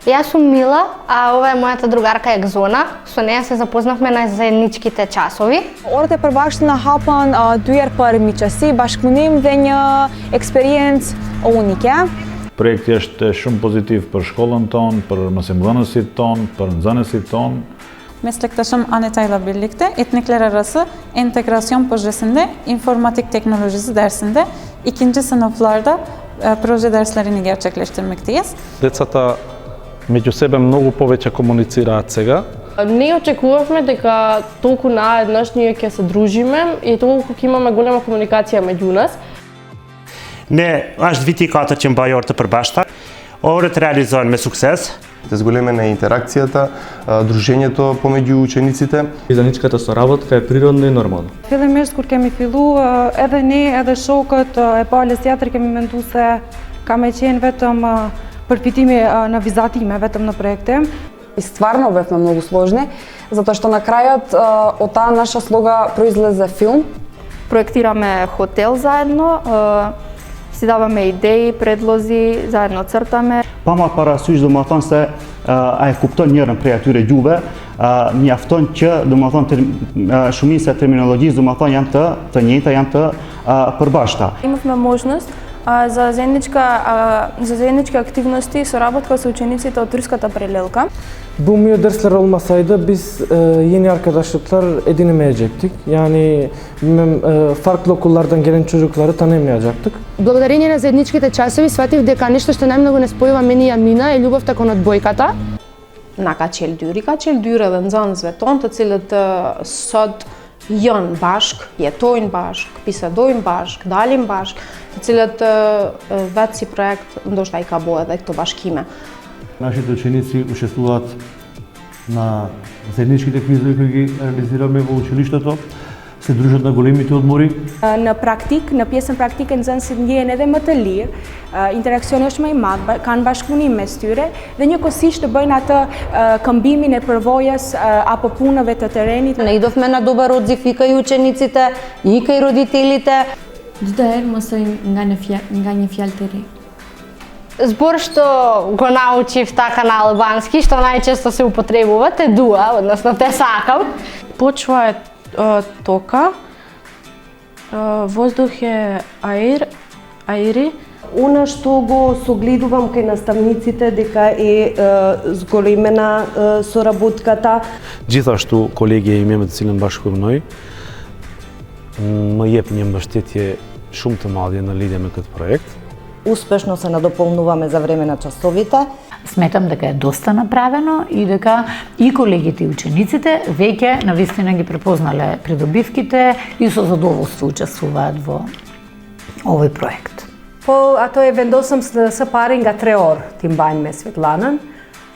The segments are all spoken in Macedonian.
Јас сум Мила, а ова е мојата другарка Екзона. Со неја се запознавме на заедничките часови. Orët e përbashkëta hapën 2 herë për miqësi, bashkëpunim dhe një eksperiencë unike. Projekti është shumë pozitiv për shkollën tonë, për mësimdhënësit tonë, për nxënësit tonë. Meslektaşım Aneta ile birlikte etnikler arası entegrasyon projesinde informatik teknolojisi dersinde 2. sınıflarda proje derslerini gerçekleştirmekteyiz. Децата меѓу себе многу повеќе комуницираат сега. Не очекувавме дека толку наеднаш ние ќе се дружиме и толку ќе имаме голема комуникација меѓу нас. Ne është viti 4 që mbajor të përbashkëta. Orët realizohen me sukses. Зголемена е интеракцијата, дружењето помеѓу учениците. Заедничката соработка е природна и нормална. Fillimisht kur kemi fillu, edhe ne edhe shokët e palës tjetër kemi mendu se ka me qenë vetëm përfitimi në vizatime, vetëm në projekte. И стварно бевме многу сложни, затоа што на крајот од таа наша слога произлезе филм. Проектираме хотел заедно, си даваме идеи, предлози, заедно цртаме. Pa marrë parasysh do më thonë se a e kupton njërën prej atyre gjuhëve, mjafton që do më thonë shumica e terminologjisë do më thonë janë të njëjta, janë të përbashkëta. Имавме можност за заеднички активности sоработка со учениците од турската паралелка. Bu mio dersler olmasaydı biz yeni arkadaşlıklar edinemeyecektik. Yani farklı okullardan gelen çocukları tanımayacaktık. Благодарение на заедничките часови сватив дека нешто што најмногу не спојува мене и Амина е љубовта кон одбојката. Na ka qelë dyra dhe nxënësve tonë të cilët sot janë bashk, jetojnë bashk, bisedojnë bashk, dalin bashk, të cilët vetë si projekt ndoshta i ka bo edhe këto bashkime. Нашите ученици учествуваат на заедничките квизови кои ги реализираме во училиштето, се дружат на големите одмори. Në praktik, në pjesën praktike nxënësit ndjehen edhe më të lirë, interaksioni është më i madh, kanë bashkëpunim mes tyre dhe njëkohësisht të bëjnë atë këmbimin e përvojës apo punëve të terenit. Не идовме на добар одзив и кај учениците, и кај родителите. Çdo herë mos nga një fjalë të re. Збор што го научив така на албански, што најчесто се употребува, те дуа, односно те сакам. Почва е тока, воздух е аери. Она што го согледувам кај наставниците дека е зголемена соработката. Gjithashtu kolegja ime me të cilën bashkëpunoj më jep një mbështetje shumë të madhe në lidhje me këtë projekt. Успешно се надополнуваме за време на часовите. Сметам дека е доста направено и дека и колегите и учениците веќе навистина ги препознале придобивките и со задоволство учествуваат во овој проект. Po ato e vendosëm së pari nga 3 orë t'i mbajnë me Svetlanën,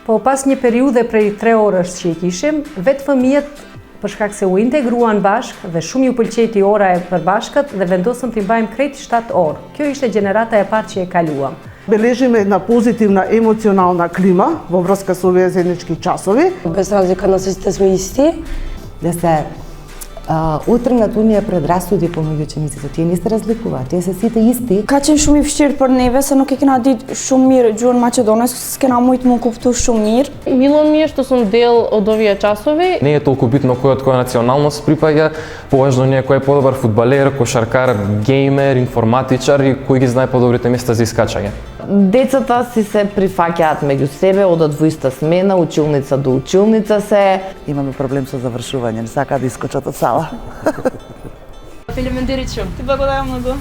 po pas një periudhe prej 3 orësh që i kishim, vetë fëmijët për shkak se u integruan bashkë dhe shumë ju pëlqeti ora e përbashkët dhe vendosëm t'i mbajmë krejt 7 orë. Kjo ishte gjenerata e parë që e kaluam. Бележиме една позитивна емоционална клима во врска со овие заеднички часови. Без разлика на сите сме исти. Да се утренат оние предрасуди помеѓу учениците, тие не се разликуваат, тие се сите исти. Ka qenë shumë i vështirë për neve, se nuk e kena ditë shumë mirë gjuhën maqedones, s'kena mujtë më kuptu shumë mirë. Мило ми е што сум дел од овие часови. Не е толку битно кој од која националност припаѓа, поважно ни е кој е подобар фудбалер, кошаркар, геймер, информатичар и кој ги знае подобрите места за искачање. Децата си се прифаќаат меѓу себе, одат во иста смена, училница до училница се. Имаме проблем со завршување, не сакаат да искочат од сала. Филиментерит shumë. Ти благодарам многу.